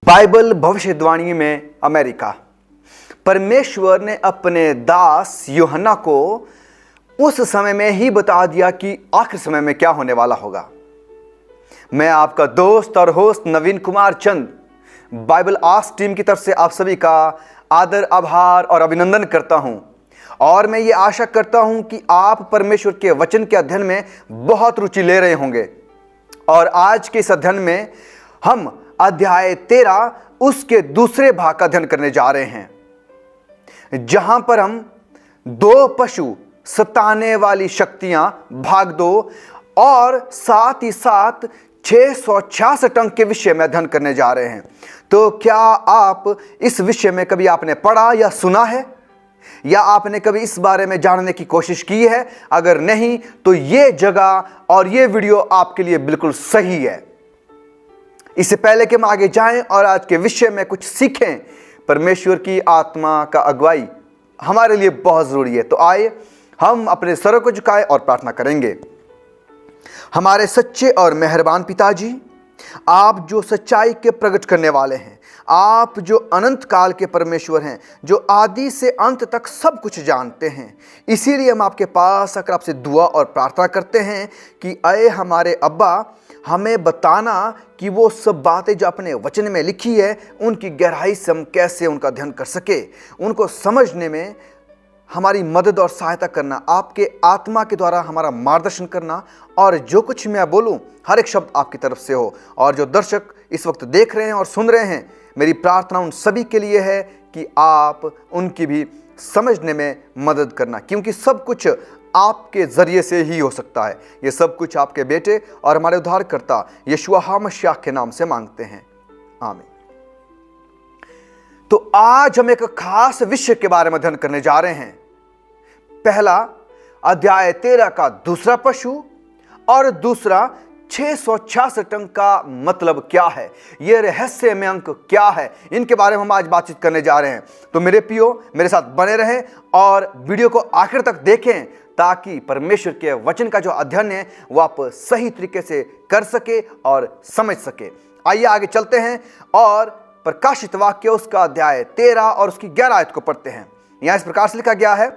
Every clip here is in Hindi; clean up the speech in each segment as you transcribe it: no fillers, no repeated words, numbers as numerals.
बाइबल भविष्यवाणी में अमेरिका। परमेश्वर ने अपने दास यूहन्ना को उस समय में ही बता दिया कि आखिर समय में क्या होने वाला होगा। मैं आपका दोस्त और होस्ट नवीन कुमार चंद बाइबल आस्क टीम की तरफ से आप सभी का आदर, आभार और अभिनंदन करता हूं। और मैं ये आशा करता हूं कि आप परमेश्वर के वचन के अध्ययन में बहुत रुचि ले रहे होंगे। और आज के इस अध्ययन में हम अध्याय 13 उसके दूसरे भाग का अध्ययन करने जा रहे हैं, जहां पर हम दो पशु, सताने वाली शक्तियां भाग 2 और साथ ही साथ 666 अंक के विषय में अध्ययन करने जा रहे हैं। तो क्या आप इस विषय में कभी आपने पढ़ा या सुना है, या आपने कभी इस बारे में जानने की कोशिश की है? अगर नहीं तो ये जगह और ये वीडियो आपके लिए बिल्कुल सही है। इससे पहले कि हम आगे जाएं और आज के विषय में कुछ सीखें, परमेश्वर की आत्मा का अगुवाई हमारे लिए बहुत जरूरी है। तो आइए हम अपने सरों को झुकाएं और प्रार्थना करेंगे। हमारे सच्चे और मेहरबान पिताजी, आप जो सच्चाई के प्रकट करने वाले हैं, आप जो अनंत काल के परमेश्वर हैं, जो आदि से अंत तक सब कुछ जानते हैं, इसीलिए हम आपके पास आकर आपसे दुआ और प्रार्थना करते हैं कि अये हमारे अब्बा, हमें बताना कि वो सब बातें जो अपने वचन में लिखी है उनकी गहराई से हम कैसे उनका अध्ययन कर सके, उनको समझने में हमारी मदद और सहायता करना, आपके आत्मा के द्वारा हमारा मार्गदर्शन करना, और जो कुछ मैं बोलूं हर एक शब्द आपकी तरफ से हो। और जो दर्शक इस वक्त देख रहे हैं और सुन रहे हैं, मेरी प्रार्थना उन सभी के लिए है कि आप उनकी भी समझने में मदद करना, क्योंकि सब कुछ आपके जरिए से ही हो सकता है। ये सब कुछ आपके बेटे और हमारे उद्धारकर्ता यीशु मसीह के नाम से मांगते हैं, आमीन। तो आज हम एक खास विषय के बारे में अध्ययन करने जा रहे हैं। पहला, अध्याय 13 का दूसरा पशु, और दूसरा 666 अंक का मतलब क्या है, यह रहस्यमय अंक क्या है, इनके बारे में हम आज बातचीत करने जा रहे हैं। तो मेरे प्रियो, मेरे साथ बने रहें और वीडियो को आखिर तक देखें, ताकि परमेश्वर के वचन का जो अध्ययन है वो आप सही तरीके से कर सके और समझ सके। आइए आगे चलते हैं और प्रकाशित वाक्य उसका अध्याय 13 और उसकी 11 आयत को पढ़ते हैं। यहां इस प्रकार से लिखा गया है,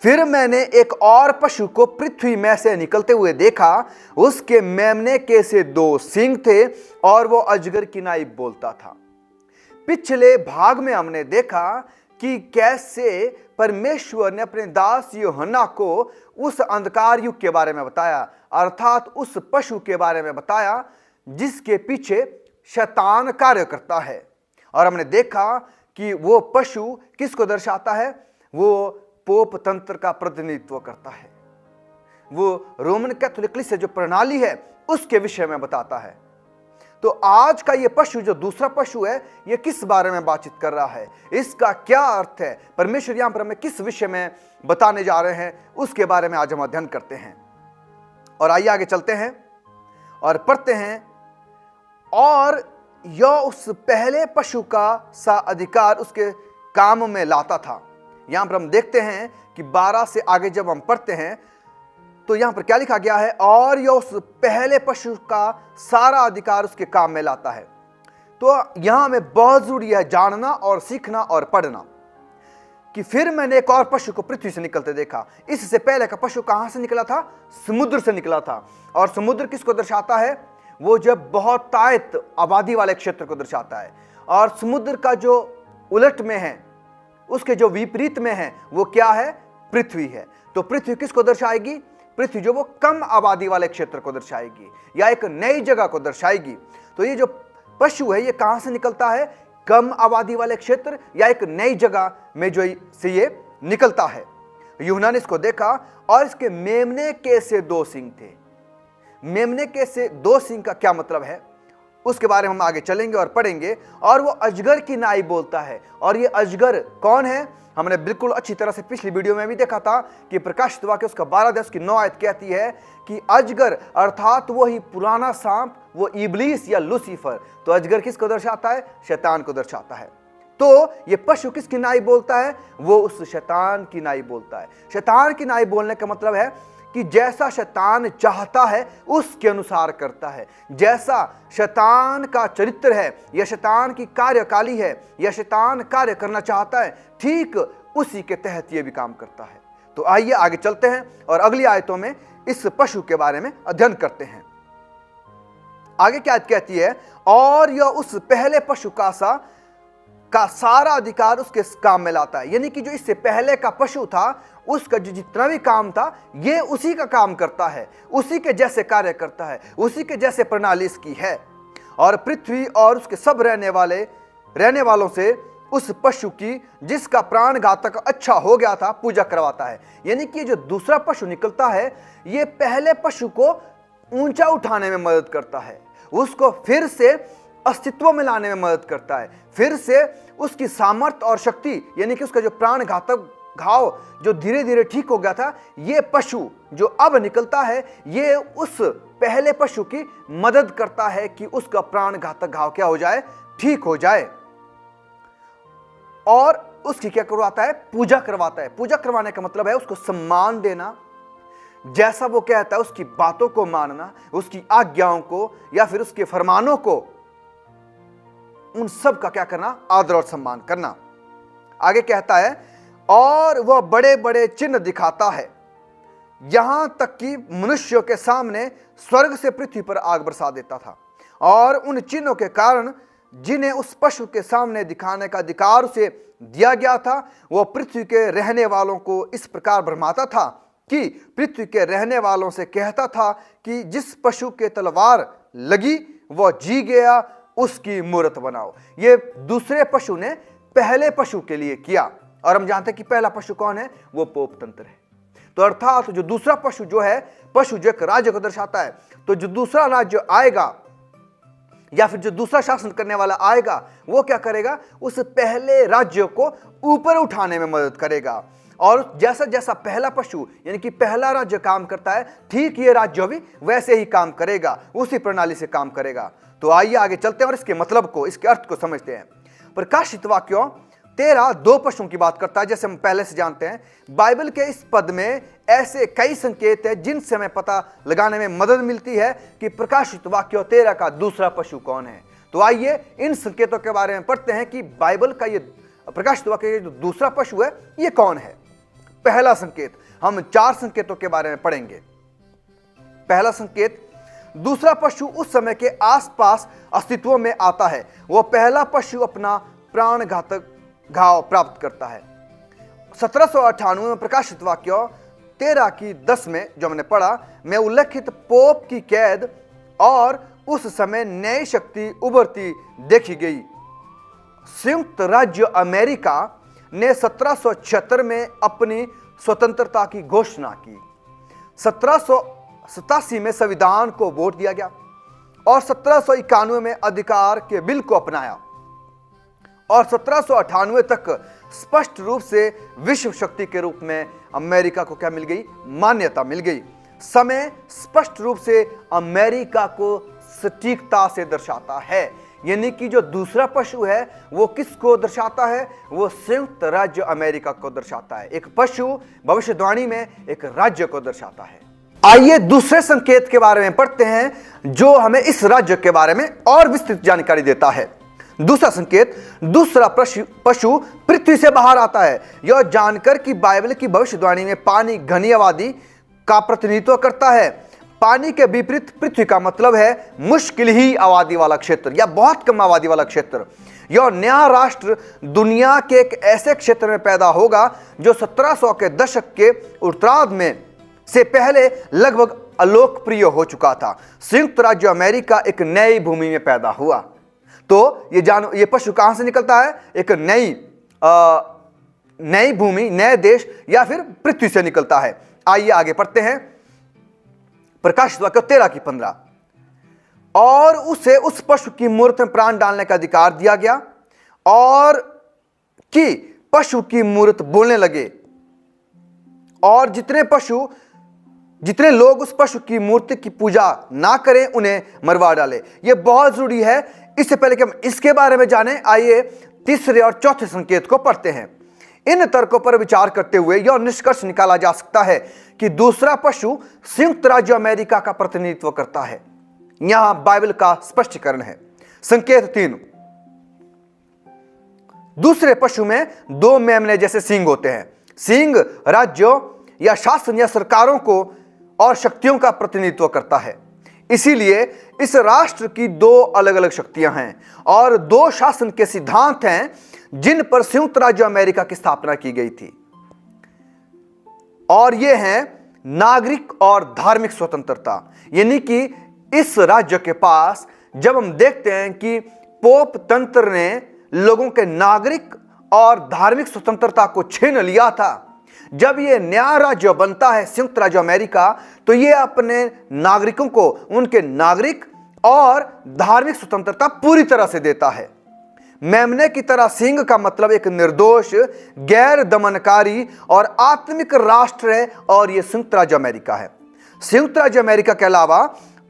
फिर मैंने एक और पशु को पृथ्वी में से निकलते हुए देखा। उसके मेमने के से 2 सींग थे और वो अजगर की नाई बोलता था। पिछले भाग में हमने देखा कि कैसे परमेश्वर ने अपने दास यूहन्ना को उस अंधकार युग के बारे में बताया, अर्थात उस पशु के बारे में बताया जिसके पीछे शैतान कार्य करता है। और हमने देखा कि वो पशु किसको दर्शाता है? वो पोप तंत्र का प्रतिनिधित्व करता है, वो रोमन कैथोलिक से जो प्रणाली है उसके विषय में बताता है। तो आज का ये पशु, जो दूसरा पशु है, ये किस बारे में बातचीत कर रहा है, इसका क्या अर्थ है, परमेश्वर यहां पर हमें किस विषय में बताने जा रहे हैं, उसके बारे में आज हम अध्ययन करते हैं। और आइए आगे चलते हैं और पढ़ते हैं। और यह उस पहले पशु का सा अधिकार उसके काम में लाता था। यहां पर हम देखते हैं कि 12 से आगे जब हम पढ़ते हैं तो यहां पर क्या लिखा गया है, और यह उस पहले पशु का सारा अधिकार उसके काम में लाता है। तो यहां हमें बहुत जरूरी है जानना और सीखना और पढ़ना कि फिर मैंने एक और पशु को पृथ्वी से निकलते देखा। इससे पहले का पशु कहां से निकला था? समुद्र से निकला था। और समुद्र किसको दर्शाता है? वो जब बहुत तायत आबादी वाले क्षेत्र को दर्शाता है। और समुद्र का जो उलट में है, उसके जो विपरीत में है, वो क्या है? पृथ्वी है। तो पृथ्वी किसको दर्शाएगी? पृथ्वी जो वो कम आबादी वाले क्षेत्र को दर्शाएगी या एक नई जगह को दर्शाएगी। तो ये जो पशु है ये कहां से निकलता है? कम आबादी वाले क्षेत्र या एक नई जगह में जो से ये निकलता है। यूहन्ना ने इसको देखा और इसके मेमने के से 2 सींग थे। मेमने के से 2 सींग का क्या मतलब है, उसके बारे में हम आगे चलेंगे और पढ़ेंगे। और वो अजगर की नाई बोलता है। और ये अजगर कौन है? हमने बिल्कुल अच्छी तरह से पिछली वीडियो में भी देखा था कि प्रकाशित वाक्य उसका 12 उसकी 9 आयत कहती है कि अजगर अर्थात वो ही पुराना सांप, वो इब्लीस या लूसीफर। तो अजगर किसको दर्शाता है? शैतान को दर्शाता है। तो ये पशु किसकी नाई बोलता है? वो उस शैतान की नाई बोलता है। शैतान की नाई बोलने का मतलब है कि जैसा शैतान चाहता है उसके अनुसार करता है। जैसा शैतान का चरित्र है या शैतान की कार्यकाली है या शैतान कार्य करना चाहता है, ठीक उसी के तहत यह भी काम करता है। तो आइए आगे चलते हैं और अगली आयतों में इस पशु के बारे में अध्ययन करते हैं। आगे क्या कहती है, और यह उस पहले पशु का सारा अधिकार उसके काम में लाता है। यानी कि जो इससे पहले का पशु था, उसका जो जितना भी काम था, ये उसी का काम करता है, उसी के जैसे कार्य करता है, उसी के जैसे प्रणाली इसकी है। और पृथ्वी और उसके सब रहने वालों से उस पशु की जिसका प्राण घातक अच्छा हो गया था पूजा करवाता है। यानी कि जो दूसरा पशु निकलता है, ये पहले पशु को ऊंचा उठाने में मदद करता है, उसको फिर से अस्तित्व में लाने में मदद करता है, फिर से उसकी सामर्थ्य और शक्ति, यानी कि उसका जो प्राण घातक घाव जो धीरे धीरे ठीक हो गया था, ये पशु जो अब निकलता है, ये उस पहले पशु की मदद करता है कि उसका प्राण घातक घाव क्या हो जाए, ठीक हो जाए। और उसकी क्या करवाता है, पूजा करवाता है। पूजा करवाने का मतलब है उसको सम्मान देना, जैसा वो कहता है उसकी बातों को मानना, उसकी आज्ञाओं को या फिर उसके फरमानों को, उन सब का क्या करना, आदर और सम्मान करना। आगे कहता है, और वह बड़े बड़े चिन्ह दिखाता है, यहां तक कि मनुष्यों के सामने स्वर्ग से पृथ्वी पर आग बरसा देता था। और उन चिन्हों के कारण जिन्हें उस पशु के सामने दिखाने का अधिकार उसे दिया गया था, वह पृथ्वी के रहने वालों को इस प्रकार भरमाता था कि पृथ्वी के रहने वालों से कहता था कि जिस पशु के तलवार लगी वह जी गया, उसकी मूर्त बनाओ। ये दूसरे पशु ने पहले पशु के लिए किया, और हम जानते हैं कि पहला पशु कौन है, वो पोप तंत्र है। तो अर्थात जो दूसरा पशु जो है, पशु जो एक राज्य को दर्शाता है, तो जो दूसरा राज्य आएगा या फिर जो दूसरा शासन करने वाला आएगा, वो क्या करेगा, उस पहले राज्य को ऊपर उठाने में मदद करेगा। और जैसा जैसा पहला पशु यानी कि पहला राज्य काम करता है, ठीक ये राज्य भी वैसे ही काम करेगा, उसी प्रणाली से काम करेगा। तो आइए आगे चलते हैं और इसके मतलब को, इसके अर्थ को समझते हैं। प्रकाशित वाक्यों 13 दो पशुओं की बात करता है, जैसे हम पहले से जानते हैं। बाइबल के इस पद में ऐसे कई संकेत हैं जिनसे हमें पता लगाने में मदद मिलती है कि प्रकाशित वाक्यों 13 का दूसरा पशु कौन है। तो आइए इन संकेतों के बारे में पढ़ते हैं कि बाइबल का ये प्रकाशित वाक्य जो दूसरा पशु है, ये कौन है। पहला संकेत, हम 4 संकेतों के बारे में पढ़ेंगे। पहला संकेत, दूसरा पशु उस समय के आसपास अस्तित्व में आता है। वह पहला पशु अपना प्राण घातक घाव प्राप्त करता है। 1798 में प्रकाशित वाक्यों 13 की 10 में जो हमने पढ़ा, में उल्लेखित पोप की कैद और उस समय नई शक्ति उभरती देखी गई। संयुक्त राज्य अमेरिका ने 1776 में अपनी स्वतंत्रता की घोषणा की। 1787 में संविधान को वोट दिया गया और 1791 में अधिकार के बिल को अपनाया और 1798 तक स्पष्ट रूप से विश्व शक्ति के रूप में अमेरिका को क्या मिल गई, मान्यता मिल गई। समय स्पष्ट रूप से अमेरिका को सटीकता से दर्शाता है। यानी कि जो दूसरा पशु है वो किसको दर्शाता है, वो संयुक्त राज्य अमेरिका को दर्शाता है। एक पशु भविष्यवाणी में एक राज्य को दर्शाता है। आइए दूसरे संकेत के बारे में पढ़ते हैं जो हमें इस राज्य के बारे में और विस्तृत जानकारी देता है। दूसरा संकेत, दूसरा पशु पृथ्वी से बाहर आता है। यह जानकर कि बाइबल की भविष्यवाणी में पानी घनी आबादी का प्रतिनिधित्व करता है। पानी के विपरीत पृथ्वी का मतलब है मुश्किल ही आबादी वाला क्षेत्र या बहुत कम आबादी वाला क्षेत्र। यह नया राष्ट्र दुनिया के एक ऐसे क्षेत्र में पैदा होगा जो 1700 के दशक के उत्तरार्ध में से पहले लगभग अलोकप्रिय हो चुका था। संयुक्त राज्य अमेरिका एक नई भूमि में पैदा हुआ। तो ये पशु कहां से निकलता है, एक नई भूमि, नए देश या फिर पृथ्वी से निकलता है। आइए आगे पढ़ते हैं। प्रकाशित वाक्य 13 की 15, और उसे उस पशु की मूर्त में प्राण डालने का अधिकार दिया गया और कि पशु की मूर्त बोलने लगे और जितने लोग उस पशु की मूर्ति की पूजा ना करें उन्हें मरवा डाले। यह बहुत जरूरी है। इससे पहले कि हम इसके बारे में जानें, आइए तीसरे और चौथे संकेत को पढ़ते हैं। इन तर्कों पर विचार करते हुए यह निष्कर्ष निकाला जा सकता है कि दूसरा पशु संयुक्त राज्य अमेरिका का प्रतिनिधित्व करता है। यहां बाइबल का स्पष्टीकरण है। संकेत 3, दूसरे पशु में 2 मेमने जैसे सींग होते हैं। सींग राज्यों या शासन या सरकारों को और शक्तियों का प्रतिनिधित्व करता है। इसीलिए इस राष्ट्र की 2 अलग अलग शक्तियां हैं और 2 शासन के सिद्धांत हैं जिन पर संयुक्त राज्य अमेरिका की स्थापना की गई थी, और ये हैं नागरिक और धार्मिक स्वतंत्रता। यानी कि इस राज्य के पास, जब हम देखते हैं कि पोप तंत्र ने लोगों के नागरिक और धार्मिक स्वतंत्रता को छीन लिया था, जब ये नया राज्य बनता है संयुक्त राज्य अमेरिका, तो ये अपने नागरिकों को उनके नागरिक और धार्मिक स्वतंत्रता पूरी तरह से देता है। मेमने की तरह सिंह का मतलब एक निर्दोष, गैर दमनकारी और आत्मिक राष्ट्र है, और यह संयुक्त राज्य अमेरिका है। संयुक्त राज्य अमेरिका के अलावा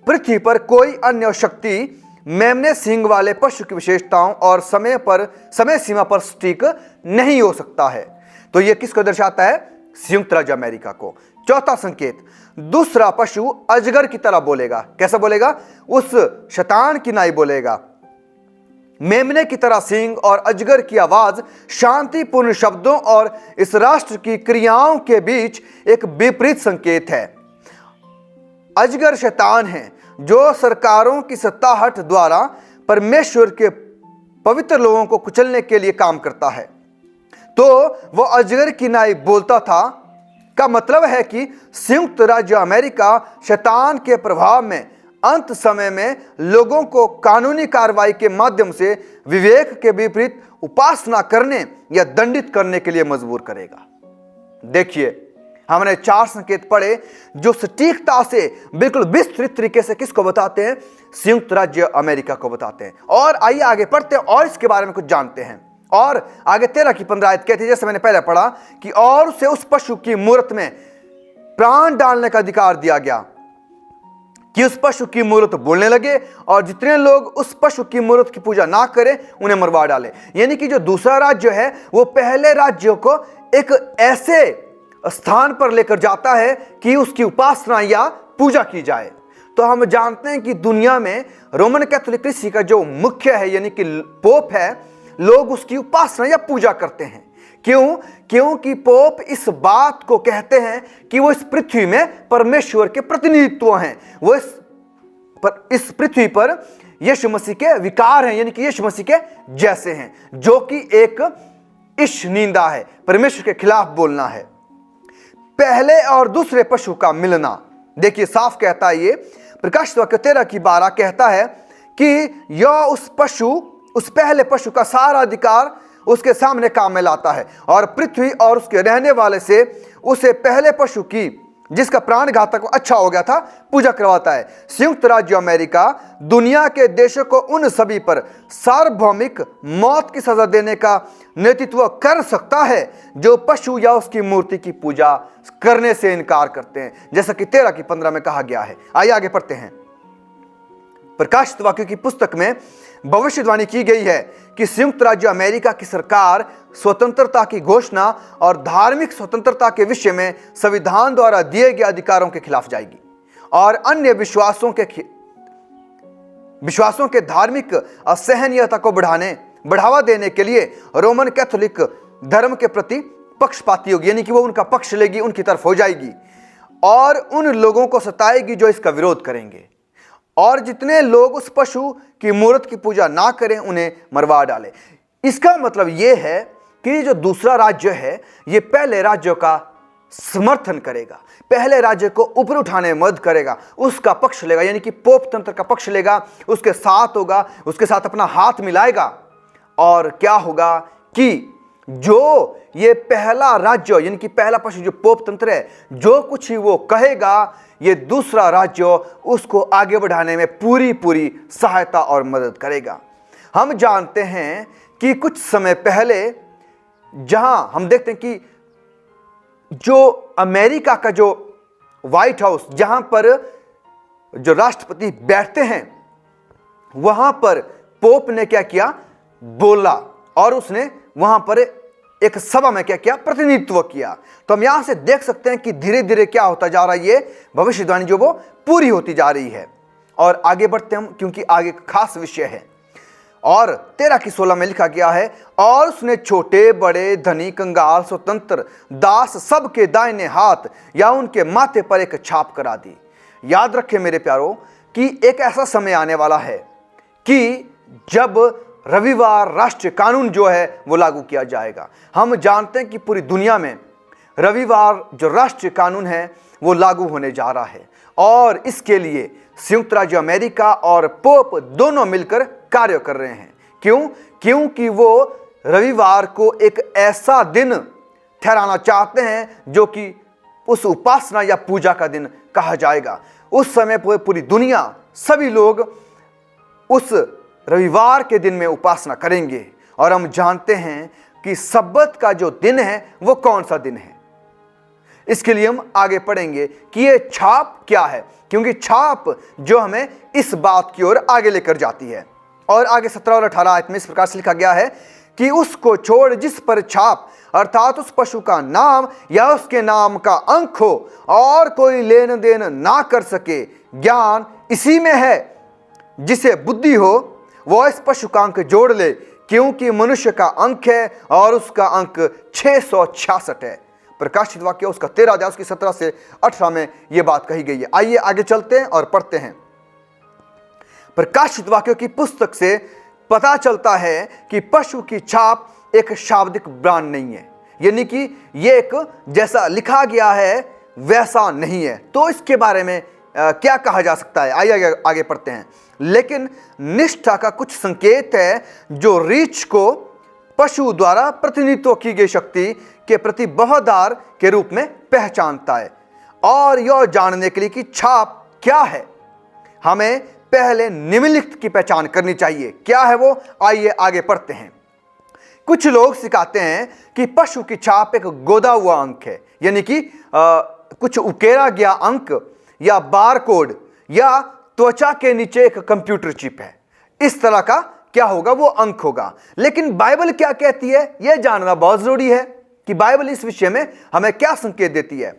पृथ्वी पर कोई अन्य शक्ति मेमने सिंह वाले पशु की विशेषताओं और समय सीमा पर सटीक नहीं हो सकता है। तो यह किसको दर्शाता है? संयुक्त राज्य अमेरिका को। चौथा संकेत, दूसरा पशु अजगर की तरह बोलेगा। कैसा बोलेगा? उस शैतान की नाई बोलेगा। मेमने की तरह सींग और अजगर की आवाज शांतिपूर्ण शब्दों और इस राष्ट्र की क्रियाओं के बीच एक विपरीत संकेत है। अजगर शैतान है जो सरकारों की सत्ताहट द्वारा परमेश्वर के पवित्र लोगों को कुचलने के लिए काम करता है। तो वह अजगर की नाई बोलता था का मतलब है कि संयुक्त राज्य अमेरिका शैतान के प्रभाव में अंत समय में लोगों को कानूनी कार्रवाई के माध्यम से विवेक के विपरीत उपासना करने या दंडित करने के लिए मजबूर करेगा। देखिए, हमने 4 संकेत पढ़े जो सटीकता से बिल्कुल विस्तृत तरीके से किसको बताते हैं? संयुक्त राज्य अमेरिका को बताते हैं। और आइए आगे पढ़ते हैं और इसके बारे में कुछ जानते हैं। और आगे 13 की 15 आयत कहती है, जैसे मैंने पहले पढ़ा, कि और उसे उस पशु की मूरत में प्राण डालने का अधिकार दिया गया कि उस पशु की मूरत बोलने लगे, और जितने लोग उस पशु की मूरत की पूजा ना करें उन्हें मरवा डाले। यानी कि जो दूसरा राज्य है वो पहले राज्य को एक ऐसे स्थान पर लेकर जाता है कि उसकी उपासना या पूजा की जाए। तो हम जानते हैं कि दुनिया में रोमन कैथोलिक कलीसिया का जो मुख्य है यानी कि पोप है, लोग उसकी उपासना या पूजा करते हैं। क्यों? क्योंकि पोप इस बात को कहते हैं कि वो इस पृथ्वी में परमेश्वर के प्रतिनिधित्व हैं। वो इस पृथ्वी पर यीशु मसीह के विकार हैं, यानी कि यीशु मसीह के जैसे हैं, जो कि एक ईश निंदा है, परमेश्वर के खिलाफ बोलना है। पहले और दूसरे पशु का मिलना, देखिए साफ कहता है ये प्रकाशित वाक्य 13 की 12 कहता है कि यह उस पहले पशु का सारा अधिकार उसके सामने काम में लाता है और पृथ्वी और उसके रहने वाले से उसे पहले पशु की, जिसका प्राण घातक अच्छा हो गया था, पूजा करवाता है। संयुक्त राज्य अमेरिका दुनिया के देशों को उन सभी पर सार्वभौमिक मौत की सजा देने का नेतृत्व कर सकता है जो पशु या उसकी मूर्ति की पूजा करने से इनकार करते हैं, जैसा कि 13 की 15 में कहा गया है। आइए आगे पढ़ते हैं। प्रकाशित वाक्यों की पुस्तक में भविष्यवाणी की गई है कि संयुक्त राज्य अमेरिका की सरकार स्वतंत्रता की घोषणा और धार्मिक स्वतंत्रता के विषय में संविधान द्वारा दिए गए अधिकारों के खिलाफ जाएगी और अन्य विश्वासों के धार्मिक असहनीयता को बढ़ावा देने के लिए रोमन कैथोलिक धर्म के प्रति पक्षपाती होगी, यानी कि वो उनका पक्ष लेगी, उनकी तरफ हो जाएगी और उन लोगों को सताएगी जो इसका विरोध करेंगे, और जितने लोग उस पशु की मूर्त की पूजा ना करें उन्हें मरवा डाले। इसका मतलब यह है कि जो दूसरा राज्य है ये पहले राज्य का समर्थन करेगा, पहले राज्य को ऊपर उठाने में मदद करेगा, उसका पक्ष लेगा, यानी कि पोप तंत्र का पक्ष लेगा, उसके साथ होगा, उसके साथ अपना हाथ मिलाएगा। और क्या होगा कि जो ये पहला राज्य यानी कि पहला पशु जो पोप तंत्र है, जो कुछ ही वो कहेगा, ये दूसरा राज्य उसको आगे बढ़ाने में पूरी सहायता और मदद करेगा। हम जानते हैं कि कुछ समय पहले जहां हम देखते हैं कि जो अमेरिका का जो व्हाइट हाउस, जहां पर जो राष्ट्रपति बैठते हैं, वहां पर पोप ने क्या किया, बोला, और उसने वहां पर एक सभा में क्या किया, प्रतिनिधित्व किया। तो हम यहां से देख सकते हैं कि धीरे धीरे क्या होता जा रहा है, ये भविष्यवाणी जो वो पूरी होती जा रही है। और आगे बढ़ते हम, क्योंकि आगे खास विषय है। और 13 की 16 में लिखा गया है, और उसने छोटे बड़े धनी कंगाल स्वतंत्र दास सब के दाहिने हाथ या उनके माथे पर एक छाप करा दी। याद रखें मेरे प्यारों कि एक ऐसा समय आने वाला है कि जब रविवार राष्ट्रीय कानून जो है वो लागू किया जाएगा। हम जानते हैं कि पूरी दुनिया में रविवार जो राष्ट्रीय कानून है वो लागू होने जा रहा है, और इसके लिए संयुक्त राज्य अमेरिका और पोप दोनों मिलकर कार्य कर रहे हैं। क्यों? क्योंकि वो रविवार को एक ऐसा दिन ठहराना चाहते हैं जो कि उस उपासना या पूजा का दिन कहा जाएगा। उस समय पूरी दुनिया, सभी लोग उस रविवार के दिन में उपासना करेंगे। और हम जानते हैं कि सब्बत का जो दिन है वो कौन सा दिन है। इसके लिए हम आगे पढ़ेंगे कि ये छाप क्या है, क्योंकि छाप जो हमें इस बात की ओर आगे लेकर जाती है। और आगे 17 और 18 आयत में इस प्रकार से लिखा गया है कि उसको छोड़ जिस पर छाप अर्थात उस पशु का नाम या उसके नाम का अंक हो और कोई लेन देन ना कर सके। ज्ञान इसी में है, जिसे बुद्धि हो वो इस पशु का अंक जोड़ ले, क्योंकि मनुष्य का अंक है और उसका अंक 666 है। प्रकाशित वाक्य उसका 13 अध्याय उसकी 17 से 18 में यह बात कही गई है। आइए आगे चलते हैं और पढ़ते हैं। प्रकाशित वाक्यों की पुस्तक से पता चलता है कि पशु की छाप एक शाब्दिक ब्रांड नहीं है, यानी कि यह एक जैसा लिखा गया है वैसा नहीं है। तो इसके बारे में क्या कहा जा सकता है, आइए आगे पढ़ते हैं। लेकिन निष्ठा का कुछ संकेत है जो रीछ को पशु द्वारा प्रतिनिधित्व की गई शक्ति के प्रति बहुधार के रूप में पहचानता है। और यह जानने के लिए कि छाप क्या है, हमें पहले निम्नलिखित की पहचान करनी चाहिए। क्या है वो, आइए आगे पढ़ते हैं। कुछ लोग सिखाते हैं कि पशु की छाप एक गोदा हुआ अंक है, यानी कि कुछ उकेरा गया अंक या बार कोड या त्वचा के नीचे एक कंप्यूटर चिप है, इस तरह का क्या होगा, वो अंक होगा। लेकिन बाइबल क्या कहती है, यह जानना बहुत जरूरी है कि बाइबल इस विषय में हमें क्या संकेत देती है।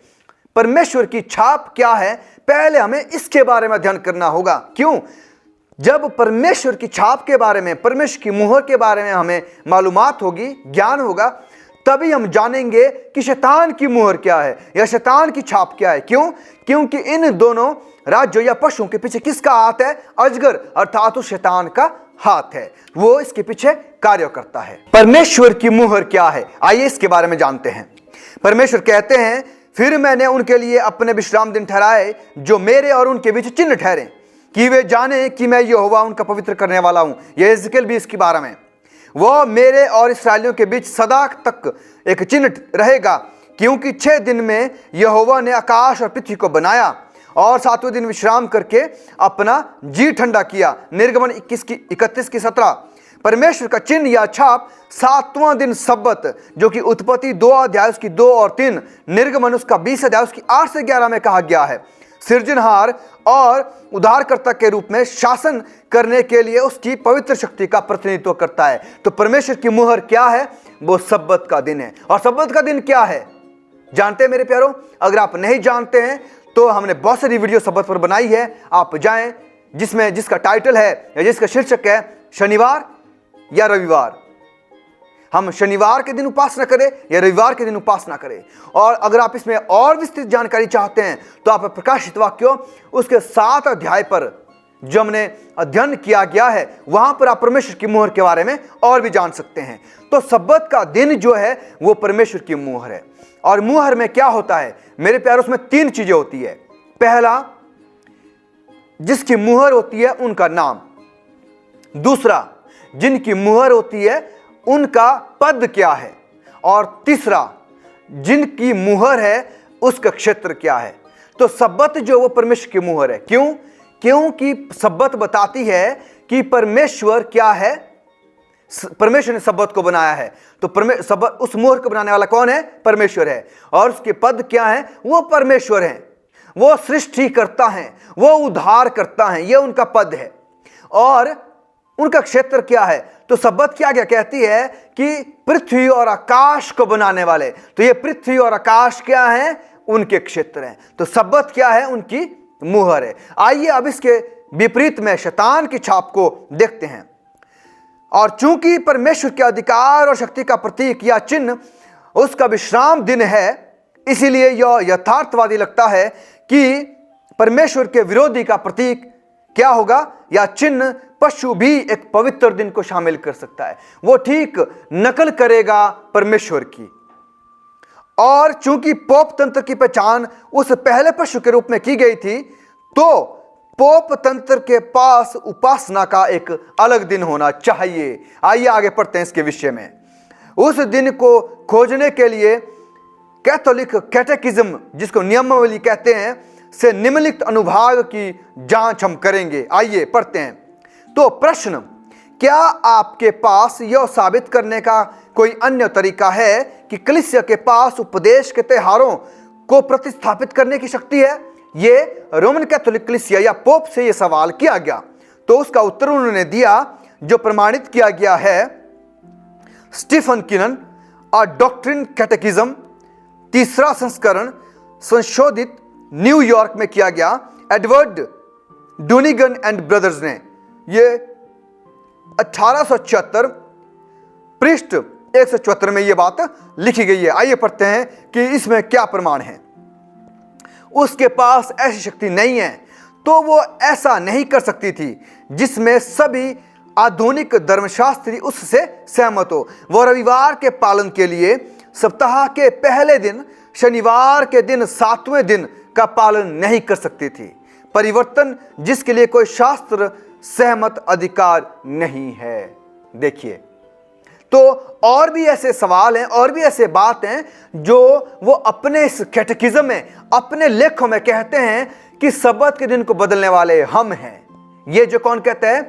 परमेश्वर की छाप क्या है, पहले हमें इसके बारे में अध्ययन करना होगा। क्यों? जब परमेश्वर की छाप के बारे में, परमेश्वर की मुहर के बारे में हमें मालूमात होगी, ज्ञान होगा, तभी हम जानेंगे कि शैतान की मुहर क्या है या शैतान की छाप क्या है। क्यों? क्योंकि इन दोनों राज्यों या पशुओं के पीछे किसका हाथ है? अजगर अर्थात उस शैतान का हाथ है, वो इसके पीछे कार्य करता है। परमेश्वर की मुहर क्या है, आइए इसके बारे में जानते हैं। परमेश्वर कहते हैं, फिर मैंने उनके लिए अपने विश्राम दिन ठहराए जो मेरे और उनके बीच चिन्ह ठहरे, कि वे जाने कि मैं यहोवा उनका पवित्र करने वाला हूं। यह यहेजकेल 20 की 12 में। वो मेरे और इस्राएलियों के बीच सदा तक एक चिन्ह रहेगा, क्योंकि 6 दिन में यहोवा ने आकाश और पृथ्वी को बनाया और 7वें दिन विश्राम करके अपना जी ठंडा किया। निर्गमन 31 की 17। परमेश्वर का चिन्ह या छाप 7वां दिन सब्बत, जो कि उत्पत्ति 2 अध्याय उसकी 2 और 3, निर्गमन उसका 20 अध्याय उसकी 8 से 11 में कहा गया है। सृजनहार और उद्धारकर्ता के रूप में शासन करने के लिए उसकी पवित्र शक्ति का प्रतिनिधित्व करता है। तो परमेश्वर की मुहर क्या है? वो सब्बत का दिन है। और सब्बत का दिन क्या है जानते हैं मेरे प्यारों? अगर आप नहीं जानते हैं तो हमने बहुत सारी वीडियो सब्बत पर बनाई है, आप जाएं, जिसका टाइटल है या जिसका शीर्षक है शनिवार या रविवार। हम शनिवार के दिन उपासना करें या रविवार के दिन उपासना करें। और अगर आप इसमें और विस्तृत जानकारी चाहते हैं तो आप प्रकाशित वाक्यों उसके 7 अध्याय पर जो हमने अध्ययन किया गया है, वहां पर आप परमेश्वर की मुहर के बारे में और भी जान सकते हैं। तो सब्बत का दिन जो है वो परमेश्वर की मुहर है। और मुहर में क्या होता है मेरे प्यारों? उसमें 3 चीजें होती है। पहला, जिसकी मुहर होती है उनका नाम। दूसरा, जिनकी मुहर होती है उनका पद क्या है। और तीसरा, जिनकी मुहर है उसका क्षेत्र क्या है। तो सब्बत जो वो परमेश्वर की मुहर है। क्यों? क्योंकि सब्बत बताती है कि परमेश्वर क्या है, परमेश्वर ने सब्बत को बनाया है। तो सब्बत, उस मुहर को बनाने वाला कौन है? परमेश्वर है। और उसके पद क्या है? वो परमेश्वर है, वो सृष्टि करता है, वो उद्धार करता है, ये उनका पद है। और उनका क्षेत्र क्या है? तो सब्बत क्या क्या कहती है कि पृथ्वी और आकाश को बनाने वाले। तो ये पृथ्वी और आकाश क्या है? उनके क्षेत्र हैं। तो सब्बत क्या है? उनकी मुहर है। आइए अब इसके विपरीत में शैतान की छाप को देखते हैं। और चूंकि परमेश्वर के अधिकार और शक्ति का प्रतीक या चिन्ह उसका विश्राम दिन है, इसीलिए यह यथार्थवादी लगता है कि परमेश्वर के विरोधी का प्रतीक क्या होगा या चिन्ह पशु भी एक पवित्र दिन को शामिल कर सकता है। वो ठीक नकल करेगा परमेश्वर की। और चूंकि पोप तंत्र की पहचान उस पहले पशु के रूप में की गई थी, तो पोप तंत्र के पास उपासना का एक अलग दिन होना चाहिए। आइए आगे पढ़ते हैं इसके विषय में। उस दिन को खोजने के लिए कैथोलिक कैटेकिज्म, जिसको नियमावली कहते हैं, से निम्नलिखित अनुभाग की जांच हम करेंगे। आइए पढ़ते हैं। तो प्रश्न, क्या आपके पास यह साबित करने का कोई अन्य तरीका है कि कलीसिया के पास उपदेश के त्योहारों को प्रतिस्थापित करने की शक्ति है? ये रोमन कैथोलिक कलीसिया या पोप से यह सवाल किया गया। तो उसका उत्तर उन्होंने दिया, जो प्रमाणित किया गया है स्टीफन किनन और डॉक्ट्रिन कैटेकिज्म, तीसरा संस्करण, संशोधित न्यूयॉर्क में किया गया। एडवर्ड डूनिगन एंड ब्रदर्स ने, ये 1876 पृष्ठ 174 में यह बात लिखी गई है। आइए पढ़ते हैं कि इसमें क्या प्रमाण है। उसके पास ऐसी शक्ति नहीं है, तो वो ऐसा नहीं कर सकती थी जिसमें सभी आधुनिक धर्मशास्त्री उससे सहमत हो। वो रविवार के पालन के लिए सप्ताह के पहले दिन शनिवार के दिन 7वें दिन का पालन नहीं कर सकती थी। परिवर्तन जिसके लिए कोई शास्त्र सहमत अधिकार नहीं है। देखिए, तो और भी ऐसे सवाल हैं, और भी ऐसे बात हैं जो वो अपने इस कैटेकिज्म में, अपने लेखों में कहते हैं कि सब्बत के दिन को बदलने वाले हम हैं। ये जो कौन कहता है?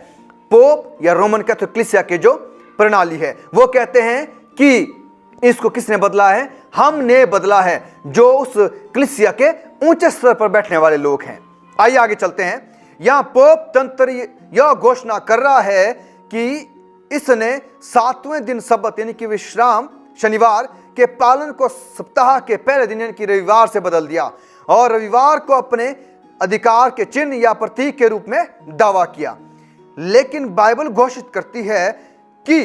पोप या रोमन कैथोलिक कलीसिया के जो प्रणाली है, वो कहते हैं कि इसको किसने बदला है? हमने बदला है, जो उस कलीसिया के ऊंचे स्तर पर बैठने वाले लोग हैं। आइए आगे चलते हैं। यहां पोप तंत्र यह घोषणा कर रहा है कि इसने 7वें दिन सब्बत यानी कि विश्राम शनिवार के पालन को सप्ताह के पहले दिन यानी कि रविवार से बदल दिया और रविवार को अपने अधिकार के चिन्ह या प्रतीक के रूप में दावा किया। लेकिन बाइबल घोषित करती है कि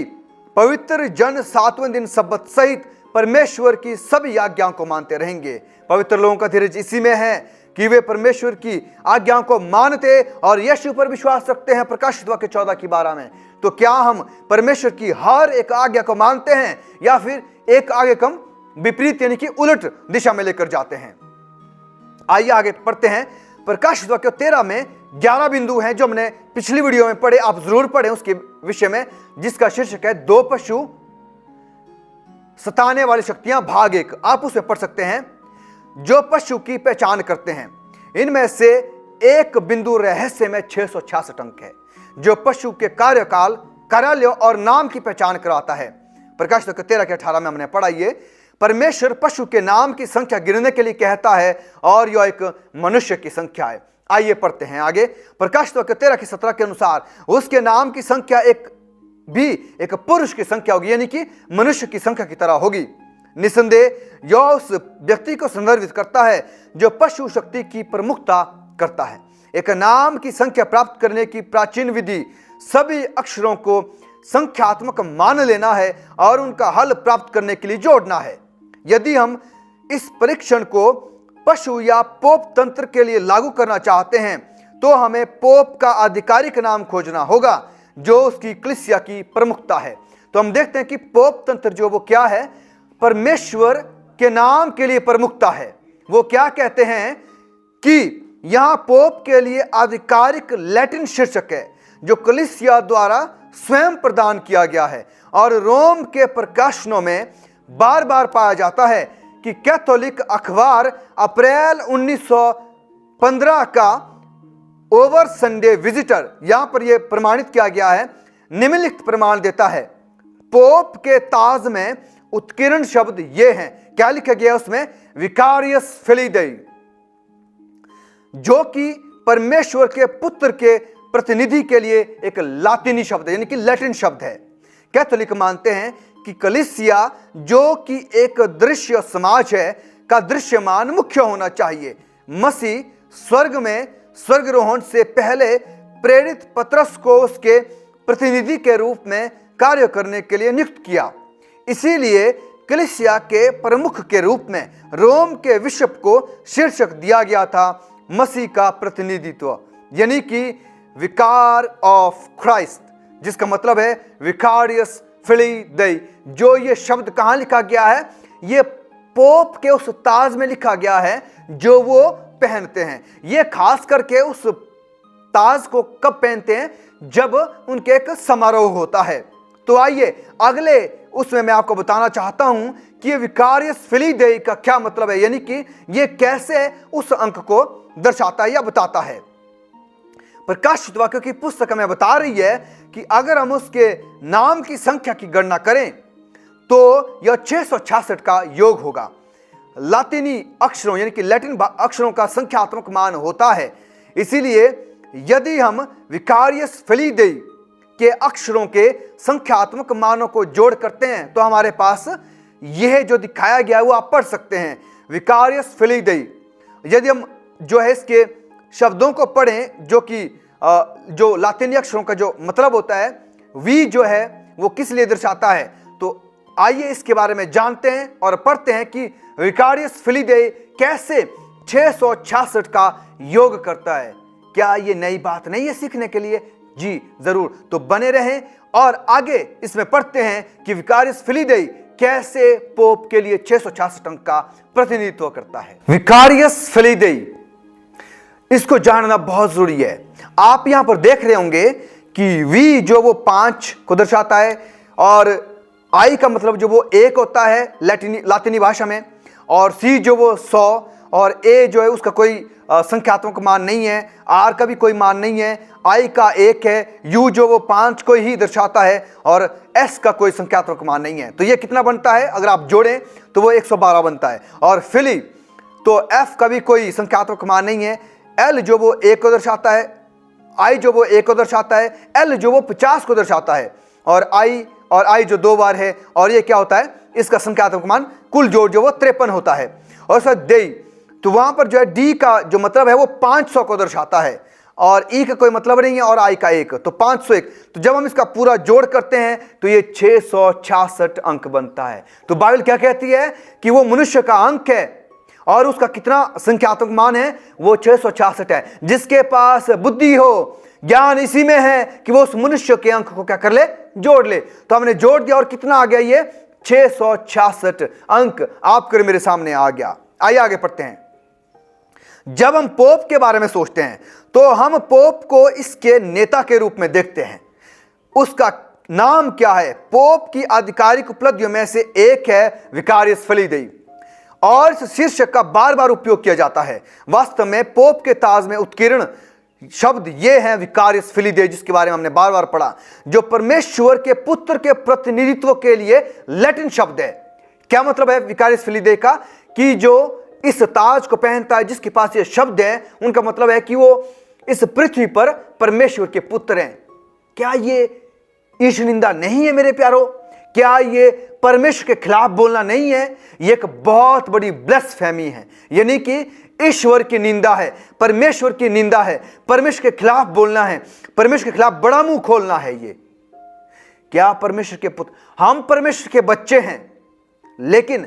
पवित्र जन 7वें दिन सब्बत सहित परमेश्वर की सभी आज्ञाओं को मानते रहेंगे। पवित्र लोगों का धीरज इसी में है कि वे परमेश्वर की आज्ञाओं को मानते और यीशु पर विश्वास रखते हैं। प्रकाशित वाक्य 14:12 में। तो क्या हम परमेश्वर की हर एक आज्ञा को मानते हैं या फिर एक आगे कम विपरीत यानी कि उलट दिशा में लेकर जाते हैं? आइए आगे पढ़ते हैं। प्रकाशित वाक्य 13 में 11 बिंदु हैं जो हमने पिछली वीडियो में पढ़े, आप जरूर पढ़ें उसके विषय में, जिसका शीर्षक है 2 पशु सताने वाली शक्तियां भाग 1। आप उसे पढ़ सकते हैं। जो पशु की पहचान करते हैं, इनमें से एक बिंदु रहस्य में 666 अंक है, जो पशु के कार्यकाल, कार्यालयों और नाम की पहचान कराता है। प्रकाशित वाक्य 13:18 में हमने पढ़ा, ये परमेश्वर पशु के नाम की संख्या गिनने के लिए कहता है और यह एक मनुष्य की संख्या है। आइए पढ़ते हैं आगे। प्रकाशित वाक्य 13:17 के अनुसार उसके नाम की संख्या एक पुरुष की संख्या होगी, यानी कि मनुष्य की संख्या की तरह होगी। निसंदेह यह उस व्यक्ति को संदर्भित करता है जो पशु शक्ति की प्रमुखता करता है। एक नाम की संख्या प्राप्त करने की प्राचीन विधि सभी अक्षरों को संख्यात्मक मान लेना है और उनका हल प्राप्त करने के लिए जोड़ना है। यदि हम इस परीक्षण को पशु या पोप तंत्र के लिए लागू करना चाहते हैं, तो हमें पोप का आधिकारिक नाम खोजना होगा जो उसकी कलीसिया की प्रमुखता है। तो हम देखते हैं कि पोप तंत्र जो वो क्या है? परमेश्वर के नाम के लिए प्रमुखता है। वो क्या कहते हैं कि यहां पोप के लिए आधिकारिक लैटिन शीर्षक है जो कलीसिया द्वारा स्वयं प्रदान किया गया है और रोम के प्रकाशनों में बार बार पाया जाता है कि कैथोलिक अखबार अप्रैल 1915 का ओवर संडे विजिटर, यहां पर यह प्रमाणित किया गया है, निम्नलिखित प्रमाण देता है। पोप के ताज में उत्कीर्ण शब्द ये हैं। क्या लिखा गया उसमें? विकारियस फिलिडेई, जो कि परमेश्वर के पुत्र के प्रतिनिधि के लिए एक लातीनी शब्द है, यानी कि लैटिन शब्द है। कैथोलिक मानते हैं कि कलीसिया जो कि एक दृश्य समाज है का दृश्यमान मुख्य होना चाहिए। मसीह स्वर्ग में स्वर्गारोहण से पहले प्रेरित पतरस को उसके प्रतिनिधि के रूप में कार्य करने के लिए नियुक्त किया। इसीलिए कलीसिया के प्रमुख के रूप में रोम के बिशप को शीर्षक दिया गया था मसीह का प्रतिनिधित्व, यानी कि विकार ऑफ क्राइस्ट, जिसका मतलब है विकारियस फिली देई। जो ये शब्द कहाँ लिखा गया है? ये पोप के उस ताज में लिखा गया है जो वो पहनते हैं। ये खास करके उस ताज को कब पहनते हैं? जब उनके एक समारोह होता है। तो आइए अगले उसमें मैं आपको बताना चाहता हूं कि ये विकारियस फिली देई का क्या मतलब है, यानी कि ये कैसे उस अंक को दर्शाता है या बताता है। प्रकाशित वाक्यों की पुस्तक हमें बता रही है कि अगर हम उसके नाम की संख्या की गणना करें तो यह 666 का योग होगा। लातीनी अक्षरों यानी कि लैटिन अक्षरों का संख्यात्मक मान होता है। इसीलिए यदि हम विकारियस फिली देई के अक्षरों के संख्यात्मक मानों को जोड़ करते हैं तो हमारे पास यह जो दिखाया गया है वो आप पढ़ सकते हैं, विकारियस फिली देई। यदि हम जो है इसके शब्दों को पढ़ें, जो कि जो लातीनी अक्षरों का जो मतलब होता है, वी जो है वो किस लिए दर्शाता है, तो आइए इसके बारे में जानते हैं और पढ़ते हैं कि विकारियस फिली देई कैसे 666 का योग करता है। क्या ये नई बात नहीं है सीखने के लिए? जी जरूर, तो बने रहें और आगे इसमें पढ़ते हैं कि विकारियस फिली देई कैसे पोप के लिए 666 अंक का प्रतिनिधित्व करता है। विकारियस फिली देई, इसको जानना बहुत जरूरी है। आप यहां पर देख रहे होंगे कि वी जो वो 5 को दर्शाता है और आई का मतलब जो वो 1 होता है लातीनी भाषा में, और सी जो वो 100, और ए जो है उसका कोई संख्यात्मक मान नहीं है, आर का भी कोई मान नहीं है, आई का 1 है, यू जो वो 5 को ही दर्शाता है और एस का कोई संख्यात्मक मान नहीं है। तो ये कितना बनता है? अगर आप जोड़ें तो वो 112 बनता है। और फिली तो एफ का भी कोई संख्यात्मक मान नहीं है, एल जो वो 1 को दर्शाता है, आई जो वो 1 को दर्शाता है, एल जो वो 50 को दर्शाता है, और आई जो 2 बार है, और ये क्या होता है? इसका संख्यात्मक मान कुल जोड़ जो वो 53 होता है। और सर देई, तो वहां पर जो है डी का जो मतलब है वो 500 को दर्शाता है, और ई का कोई मतलब नहीं है, और आई का 1, तो 501। तो जब हम इसका पूरा जोड़ करते हैं तो ये 666 अंक बनता है। तो बाइबल क्या कहती है कि वो मनुष्य का अंक है और उसका कितना संख्यात्मक मान है? वो 666 है। जिसके पास बुद्धि हो, ज्ञान इसी में है कि वो उस मनुष्य के अंक को क्या कर ले? जोड़ ले। तो हमने जोड़ दिया और कितना आ गया? ये 666 अंक आपके मेरे सामने आ गया। आइए आगे पढ़ते हैं। जब हम पोप के बारे में सोचते हैं तो हम पोप को इसके नेता के रूप में देखते हैं। उसका नाम क्या है? पोप की आधिकारिक उपलब्धियों में से एक है विकारियस फिली देई, और इस शीर्षक का बार बार उपयोग किया जाता है। वास्तव में पोप के ताज में उत्कीर्ण शब्द ये है विकारियस फिली देई, जिसके बारे में हमने बार बार पढ़ा, जो परमेश्वर के पुत्र के प्रतिनिधित्व के लिए लैटिन शब्द है। क्या मतलब है विकारियस फिली देई का? कि जो इस ताज को पहनता है, जिसके पास ये शब्द है, उनका मतलब है कि वो इस पृथ्वी पर परमेश्वर के पुत्र हैं। क्या ये ईश निंदा नहीं है मेरे प्यारो? क्या ये परमेश्वर के खिलाफ बोलना नहीं है? ये एक बहुत बड़ी ब्लेसफेमी है, यानी कि ईश्वर की निंदा है, परमेश्वर की निंदा है, परमेश्वर के खिलाफ बोलना है, परमेश्वर के खिलाफ बड़ा मुंह खोलना है। ये क्या परमेश्वर के पुत्र? हम परमेश्वर के बच्चे हैं, लेकिन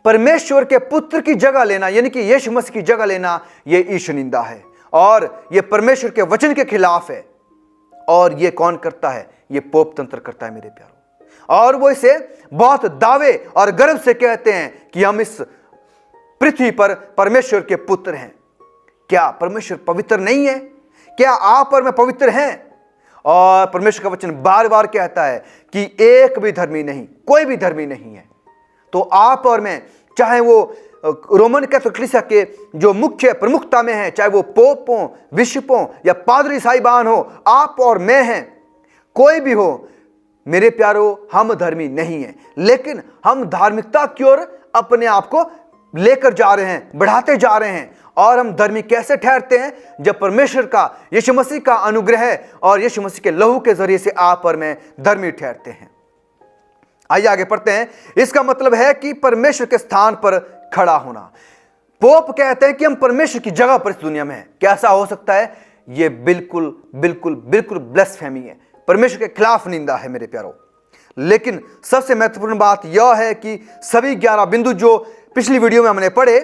परमेश्वर के पुत्र की जगह लेना, यानी कि यीशु मसीह की जगह लेना, यह ईश निंदा है और यह परमेश्वर के वचन के खिलाफ है। और यह कौन करता है? यह पोप तंत्र करता है मेरे प्यारों। और वो इसे बहुत दावे और गर्व से कहते हैं कि हम इस पृथ्वी पर परमेश्वर के पुत्र हैं। क्या परमेश्वर पवित्र नहीं है? क्या आप और मैं पवित्र हैं? और परमेश्वर का वचन बार बार कहता है कि एक भी धर्मी नहीं, कोई भी धर्मी नहीं है। तो आप और मैं, चाहे वो रोमन कैथोलिक कलीसिया के जो मुख्य प्रमुखता में है, चाहे वो पोप हो, बिशप हो या पादरी साहिबान हो, आप और मैं हैं, कोई भी हो मेरे प्यारो, हम धर्मी नहीं हैं, लेकिन हम धार्मिकता की ओर अपने आप को लेकर जा रहे हैं, बढ़ाते जा रहे हैं। और हम धर्मी कैसे ठहरते हैं? जब परमेश्वर का, यीशु मसीह का अनुग्रह और यीशु मसीह के लहू के जरिए से आप और मैं धर्मी ठहरते हैं। आइए आगे पढ़ते हैं। इसका मतलब है कि परमेश्वर के स्थान पर खड़ा होना। पोप कहते हैं कि हम परमेश्वर की जगह पर इस दुनिया में हैं। कैसा हो सकता है? यह बिल्कुल बिल्कुल बिल्कुल ब्लेसफेमी है, परमेश्वर के खिलाफ निंदा है मेरे प्यारों। लेकिन सबसे महत्वपूर्ण बात यह है कि सभी 11 बिंदु जो पिछली वीडियो में हमने पढ़े,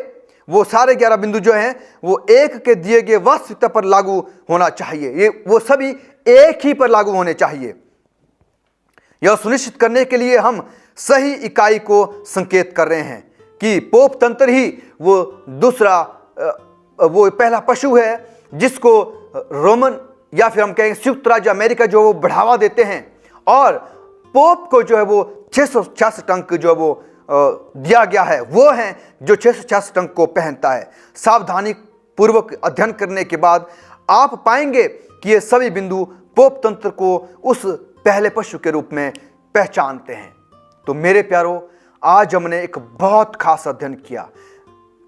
वो सारे 11 बिंदु जो हैं वो एक के दिए गए वास्तविकता पर लागू होना चाहिए। ये वो सभी एक ही पर लागू होने चाहिए। यह सुनिश्चित करने के लिए हम सही इकाई को संकेत कर रहे हैं कि पोप तंत्र ही वो दूसरा वो पहला पशु है जिसको रोमन या फिर हम कहेंगे संयुक्त राज्य अमेरिका जो वो बढ़ावा देते हैं। और पोप को जो है वो 666 अंक जो है वो दिया गया है, वो है जो 666 अंक को पहनता है। सावधानी पूर्वक अध्ययन करने के बाद आप पाएंगे कि ये सभी बिंदु पोप तंत्र को उस पहले पशु के रूप में पहचानते हैं। तो मेरे प्यारों, आज हमने एक बहुत खास अध्ययन किया।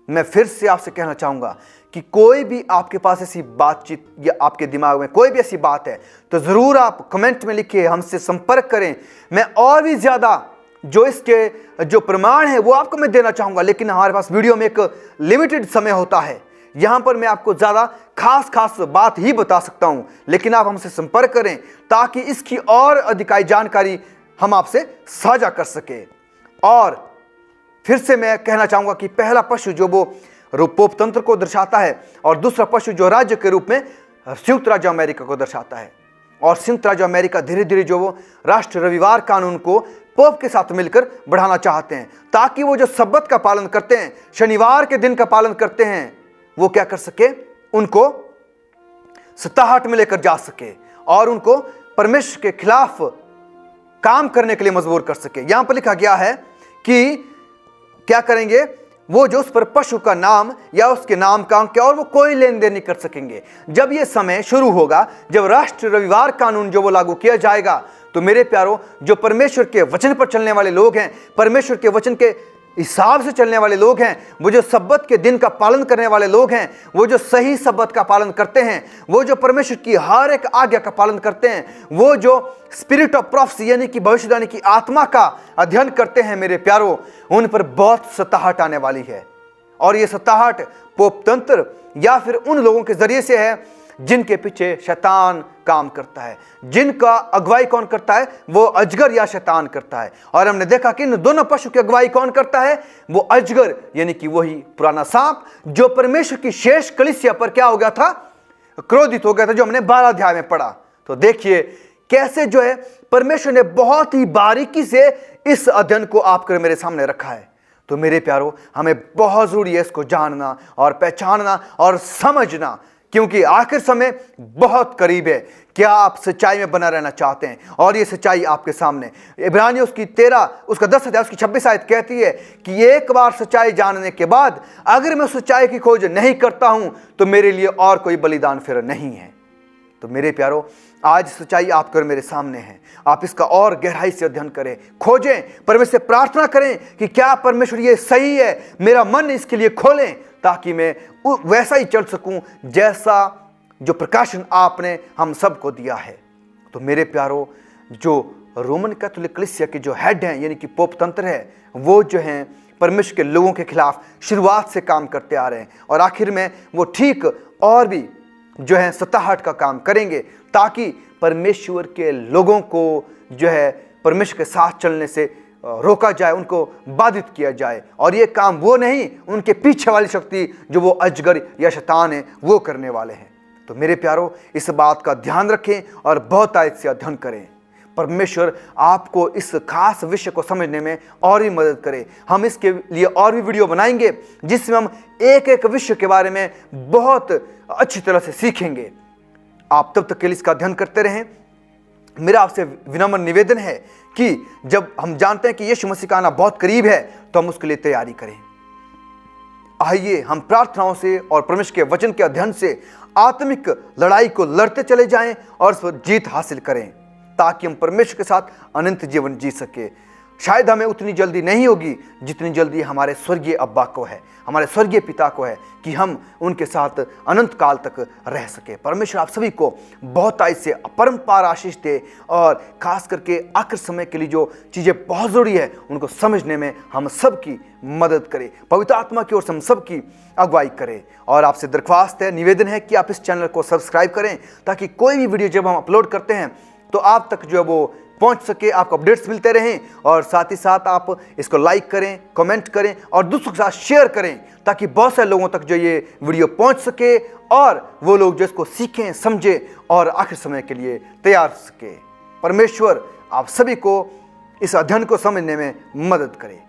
मैं फिर से आपसे कहना चाहूंगा कि कोई भी आपके पास ऐसी बातचीत या आपके दिमाग में कोई भी ऐसी बात है तो जरूर आप कमेंट में लिखिए, हमसे संपर्क करें। मैं और भी ज्यादा जो इसके जो प्रमाण है वो आपको मैं देना चाहूंगा, लेकिन हमारे पास वीडियो में एक लिमिटेड समय होता है। यहां पर मैं आपको ज्यादा खास बात ही बता सकता हूं, लेकिन आप हमसे संपर्क करें ताकि इसकी और अधिकाई जानकारी हम आपसे साझा कर सके। और फिर से मैं कहना चाहूंगा कि पहला पशु जो वो पोप तंत्र को दर्शाता है और दूसरा पशु जो राज्य के रूप में संयुक्त राज्य अमेरिका को दर्शाता है। और संयुक्त राज्य अमेरिका धीरे धीरे जो वो राष्ट्र रविवार कानून को पोप के साथ मिलकर बढ़ाना चाहते हैं ताकि वो जो सब्बत का पालन करते हैं, शनिवार के दिन का पालन करते हैं, वो क्या कर सके, उनको सत्ताहट में लेकर जा सके और उनको परमेश्वर के खिलाफ काम करने के लिए मजबूर कर सके। यहां पर लिखा गया है कि क्या करेंगे वो, जो उस पर पशु का नाम या उसके नाम का अंक और वो कोई लेन देन नहीं कर सकेंगे। जब ये समय शुरू होगा, जब राष्ट्र रविवार कानून जो वो लागू किया जाएगा, तो मेरे प्यारों, जो परमेश्वर के वचन पर चलने वाले लोग हैं, परमेश्वर के वचन के हिसाब से चलने वाले लोग हैं, वो जो सब्बत के दिन का पालन करने वाले लोग हैं, वो जो सही सब्बत का पालन करते हैं, वो जो परमेश्वर की हर एक आज्ञा का पालन करते हैं, वो जो स्पिरिट ऑफ प्रोफेसी यानी कि भविष्यवाणी की आत्मा का अध्ययन करते हैं, मेरे प्यारों, उन पर बहुत सताहट आने वाली है। और ये सताहट पोप तंत्र या फिर उन लोगों के जरिए से है जिनके पीछे शैतान काम करता है। जिनका अगुवाई कौन करता है? वो अजगर या शैतान करता है। और हमने देखा कि इन दोनों पशु की अगुवाई कौन करता है? वो अजगर यानी कि वही पुराना सांप जो परमेश्वर की शेष कलीसिया पर क्या हो गया था? क्रोधित हो गया था, जो हमने 12 अध्याय में पढ़ा। तो देखिए कैसे जो है परमेश्वर ने बहुत ही बारीकी से इस अध्ययन को आपके मेरे सामने रखा है। तो मेरे प्यारों, हमें बहुत जरूरी है इसको जानना और पहचानना और समझना, क्योंकि आखिर समय बहुत करीब है। क्या आप सच्चाई में बना रहना चाहते हैं? और ये सच्चाई आपके सामने, इब्रानियों उसकी 13 उसका 10 अध्याय उसकी 26 आयत कहती है कि एक बार सच्चाई जानने के बाद अगर मैं सच्चाई की खोज नहीं करता हूं तो मेरे लिए और कोई बलिदान फिर नहीं है। तो मेरे प्यारों, आज सच्चाई आपके और मेरे सामने है। आप इसका और गहराई से अध्ययन करें, खोजें, परमेश्वर से प्रार्थना करें कि क्या परमेश्वर ये सही है, मेरा मन इसके लिए खोलें ताकि मैं वैसा ही चल सकूं जैसा जो प्रकाशन आपने हम सबको दिया है। तो मेरे प्यारों, जो रोमन कैथोलिक कलीसिया के जो हेड हैं यानी कि पोप तंत्र है, वो जो हैं परमेश्वर के लोगों के खिलाफ शुरुआत से काम करते आ रहे हैं और आखिर में वो ठीक और भी जो है सताहट का काम करेंगे ताकि परमेश्वर के लोगों को जो है परमेश्वर के साथ चलने से रोका जाए, उनको बाधित किया जाए। और ये काम वो नहीं, उनके पीछे वाली शक्ति जो वो अजगर या शैतान है वो करने वाले हैं। तो मेरे प्यारों, इस बात का ध्यान रखें और बहुत आयत से अध्ययन करें। परमेश्वर आपको इस खास विषय को समझने में और भी मदद करे। हम इसके लिए और भी वीडियो बनाएंगे जिसमें हम एक एक विषय के बारे में बहुत अच्छी तरह से सीखेंगे। आप तब तक के लिए इसका अध्ययन करते रहें। मेरा आपसे विनम्र निवेदन है कि जब हम जानते हैं कि यीशु मसीह का आना बहुत करीब है तो हम उसके लिए तैयारी करें। आइए हम प्रार्थनाओं से और परमेश्वर के वचन के अध्ययन से आत्मिक लड़ाई को लड़ते चले जाएं और उस पर जीत हासिल करें ताकि हम परमेश्वर के साथ अनंत जीवन जी सके। शायद हमें उतनी जल्दी नहीं होगी जितनी जल्दी हमारे स्वर्गीय अब्बा को है, हमारे स्वर्गीय पिता को है, कि हम उनके साथ अनंत काल तक रह सके। परमेश्वर आप सभी को बहुतायत से अपरंपार आशीष दे, और खास करके आखिर समय के लिए जो चीज़ें बहुत ज़रूरी है उनको समझने में हम सब की मदद करे। पवित्र आत्मा की ओर से हम सब की अगुवाई करें। और आपसे दरख्वास्त है, निवेदन है कि आप इस चैनल को सब्सक्राइब करें, ताकि कोई भी वीडियो जब हम अपलोड करते हैं तो आप तक जो है वो पहुंच सके, आपको अपडेट्स मिलते रहें। और साथ ही साथ आप इसको लाइक करें, कमेंट करें और दूसरों के साथ शेयर करें, ताकि बहुत सारे लोगों तक जो ये वीडियो पहुंच सके और वो लोग जो इसको सीखें, समझें और आखिर समय के लिए तैयार सके। परमेश्वर आप सभी को इस अध्ययन को समझने में मदद करे।